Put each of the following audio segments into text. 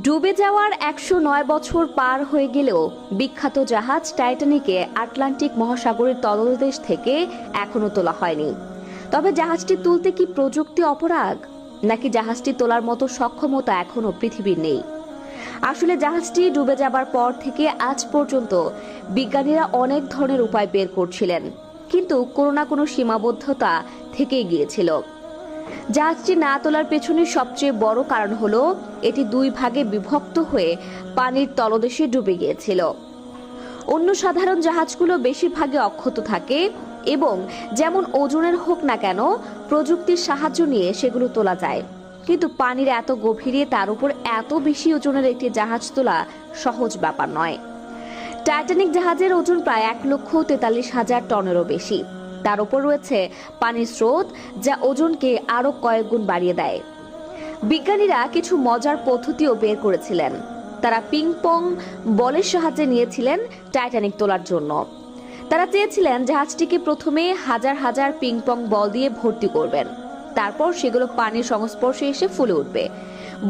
ডুবে যাওয়ার ১০৯ বছর পার হয়ে গেলেও বিখ্যাত জাহাজ টাইটানিকে আটলান্টিক মহাসাগরের তলদেশ থেকে এখনো তোলা হয়নি। তবে জাহাজটি তুলতে কি প্রযুক্তি অপরাগ, নাকি জাহাজটি তোলার মতো সক্ষমতা এখনো পৃথিবীর নেই? আসলে জাহাজটি ডুবে যাবার পর থেকে আজ পর্যন্ত বিজ্ঞানীরা অনেক ধরনের উপায় বের করছিলেন, কিন্তু কোনো না কোনো সীমাবদ্ধতা থেকেই গিয়েছিল। জাহাজটি না তোলার পেছনে সবচেয়ে বড় কারণ হলো এটি দুই ভাগে বিভক্ত হয়ে পানির তলদেশে ডুবে গিয়েছিল। অন্য সাধারণ জাহাজগুলো বেশিরভাগই অক্ষত থাকে এবং যেমন ওজনের হোক না কেন প্রযুক্তির সাহায্য নিয়ে সেগুলো তোলা যায়, কিন্তু পানির এত গভীরে তার উপর এত বেশি ওজনের একটি জাহাজ তোলা সহজ ব্যাপার নয়। টাইটানিক জাহাজের ওজন প্রায় ১,৪৩,০০০ টনেরও বেশি। তার উপর রয়েছে পানির স্রোত, যা ওজনকে আরো কয়েক গুণ বাড়িয়ে দেয়। বিজ্ঞানীরা কিছু মজার পদ্ধতিও বের করেছিলেন। তারা পিং পং বলের সাহায্যে নিয়েছিলেন টাইটানিক তোলার জন্য। তারা চেয়েছিলেন জাহাজটিকে প্রথমে হাজার হাজার পিং পং বল দিয়ে ভর্তি করবেন, তারপর সেগুলো পানির সংস্পর্শে এসে ফুলে উঠবে।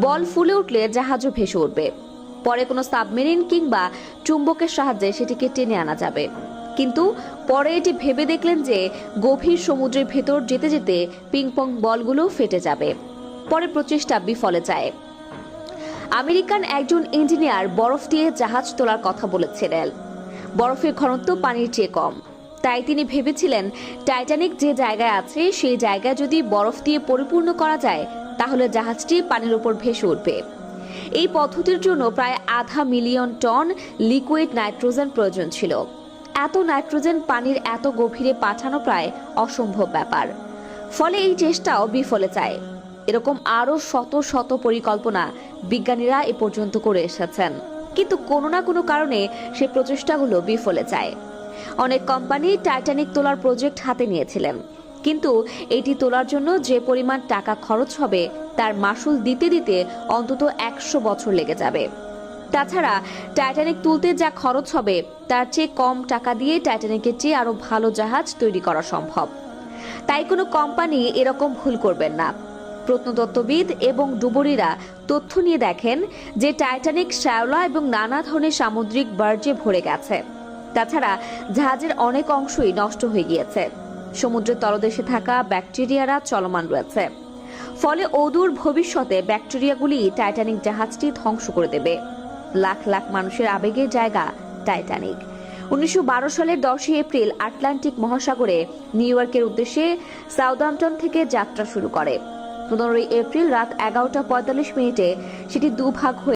বল ফুলে উঠলে জাহাজও ভেসে উঠবে। পরে কোনো সাবমেরিন কিংবা চুম্বকের সাহায্যে সেটিকে টেনে আনা যাবে। কিন্তু পরে এটি ভেবে দেখলেন যে গভীর সমুদ্রের ভেতর যেতে যেতে পিংপং বলগুলো ফেটে যাবে। পরে প্রচেষ্টা বিফলে যায়। আমেরিকান একজন ইঞ্জিনিয়ার বরফ দিয়ে জাহাজ তোলার কথা বলেছিলেন। বরফের ঘনত্ব পানির চেয়ে কম, তাই তিনি ভেবেছিলেন টাইটানিক যে জায়গায় আছে সেই জায়গায় যদি বরফ দিয়ে পরিপূর্ণ করা যায় তাহলে জাহাজটি পানির উপর ভেসে উঠবে। এই পদ্ধতির জন্য প্রায় ৫০০,০০০,০০০ টন লিকুইড নাইট্রোজেন প্রয়োজন ছিল। এত নাইট্রোজেন পানির এত গভীরে পাঠানো প্রায় অসম্ভব ব্যাপার। ফলে এই চেষ্টাও বিফলে যায়। এরকম আরো শত শত পরিকল্পনা বিজ্ঞানীরা এ পর্যন্ত করে এসেছেন, কিন্তু কোনো না কোনো কারণে সেই প্রচেষ্টাগুলো বিফলে যায়। অনেক কোম্পানি টাইটানিক তোলার প্রজেক্ট হাতে নিয়েছিলেন, কিন্তু এটি তোলার জন্য যে পরিমাণ টাকা খরচ হবে তার মাসুল দিতে দিতে অন্তত ১০০ বছর লেগে যাবে। তাছাড়া টাইটানিক তুলতে যা খরচ হবে তার চেয়ে কম টাকা দিয়ে টাইটানিকের চেয়ে আরো ভালো জাহাজ তৈরি করা সম্ভব। তাই কোনো কোম্পানি এরকম ভুল করবেন না। প্রত্নতত্ত্ববিদ এবং ডুবুরিরা তথ্য নিয়ে দেখেন যে টাইটানিক শ্যাওলা এবং নানা ধরনের সামুদ্রিক বর্জ্যে ভরে গেছে। তাছাড়া জাহাজের অনেক অংশই নষ্ট হয়ে গিয়েছে। সমুদ্রের তলদেশে থাকা ব্যাকটেরিয়ারা চলমান রয়েছে। ফলে অদূর ভবিষ্যতে ব্যাকটেরিয়াগুলি টাইটানিক জাহাজটি ধ্বংস করে দেবে। লাখ লাখ মানুষের আবেগের জায়গা টাইটানিক ১৯১২ সালের ১০ই এপ্রিল আটলান্টিক মহাসাগরে নিউ ইয়র্কের উদ্দেশ্যে সাউদাম্পটন থেকে যাত্রা শুরু করে। ১৫ই এপ্রিল রাত ১১টা ৪৫ মিনিটে সেটি দুভাগ হয়ে